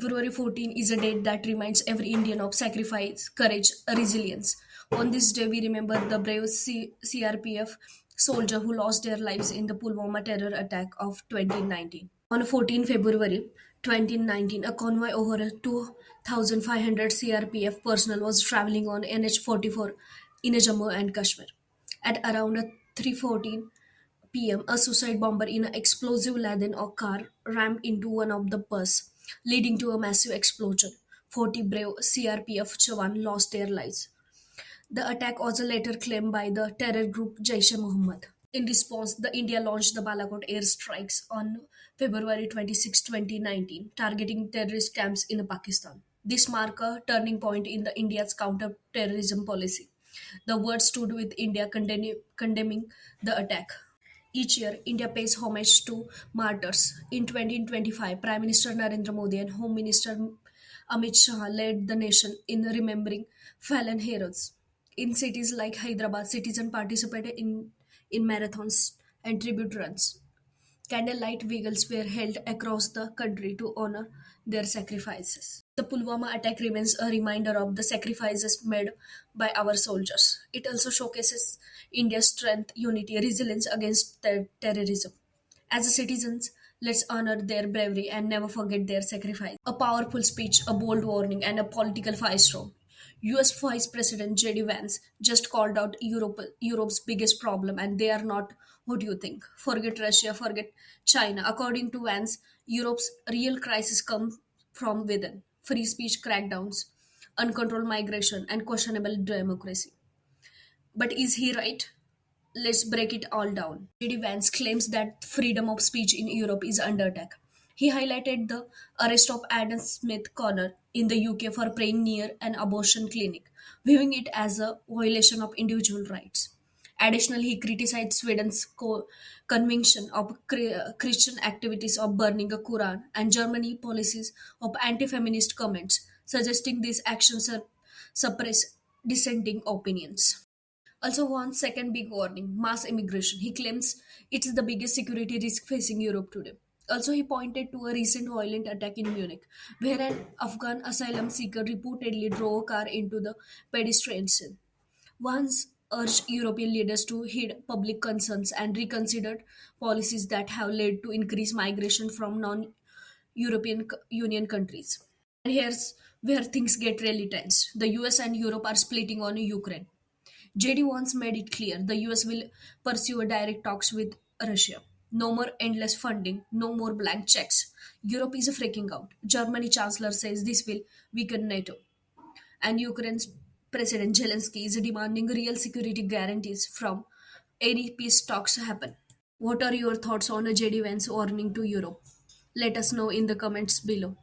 February 14 is a date that reminds every Indian of sacrifice, courage, resilience. On this day, we remember the brave CRPF soldier who lost their lives in the Pulwama terror attack of 2019. On 14 February 2019, a convoy over 2,500 CRPF personnel was traveling on NH 44 in Jammu and Kashmir. At around 3:14 p.m., a suicide bomber in an explosive laden or car rammed into one of the bus, leading to a massive explosion. 40 brave CRPF Jawan lost their lives. The attack was later claimed by the terror group Jaish-e-Mohammed. In response, the India launched the Balakot airstrikes on February 26, 2019, targeting terrorist camps in Pakistan. This marked a turning point in the India's counter-terrorism policy. The world stood with India condemning the attack. Each year, India pays homage to martyrs. In 2025, Prime Minister Narendra Modi and Home Minister Amit Shah led the nation in remembering fallen heroes. In cities like Hyderabad, citizens participated in marathons and tribute runs. Candlelight vigils were held across the country to honor their sacrifices. The Pulwama attack remains a reminder of the sacrifices made by our soldiers. It also showcases India's strength, unity, resilience against terrorism. As citizens, let's honor their bravery and never forget their sacrifice. A powerful speech, a bold warning, and a political firestorm. US Vice President JD Vance just called out Europe's biggest problem, and they are not what you think. Forget Russia, forget China. According to Vance, Europe's real crisis comes from within: free speech crackdowns, uncontrolled migration, and questionable democracy. But is he right? Let's break it all down. JD Vance claims that freedom of speech in Europe is under attack. He highlighted the arrest of Adam Smith Connor in the UK for praying near an abortion clinic, viewing it as a violation of individual rights. Additionally, he criticized Sweden's conviction of Christian activities of burning a Quran and Germany policies of anti-feminist comments, suggesting these actions suppress dissenting opinions. Also, one second big warning: mass immigration. He claims it's the biggest security risk facing Europe today. Also, he pointed to a recent violent attack in Munich, where an Afghan asylum seeker reportedly drove a car into the pedestrians. Once urged European leaders to heed public concerns and reconsider policies that have led to increased migration from non European Union countries. And here's where things get really tense. The US and Europe are splitting on Ukraine. JD once made it clear the US will pursue a direct talks with Russia. No more endless funding, no more blank checks. Europe is freaking out. Germany Chancellor says this will weaken NATO. And Ukraine's President Zelensky is demanding real security guarantees from any peace talks happen. What are your thoughts on a JD Vance warning to Europe? Let us know in the comments below.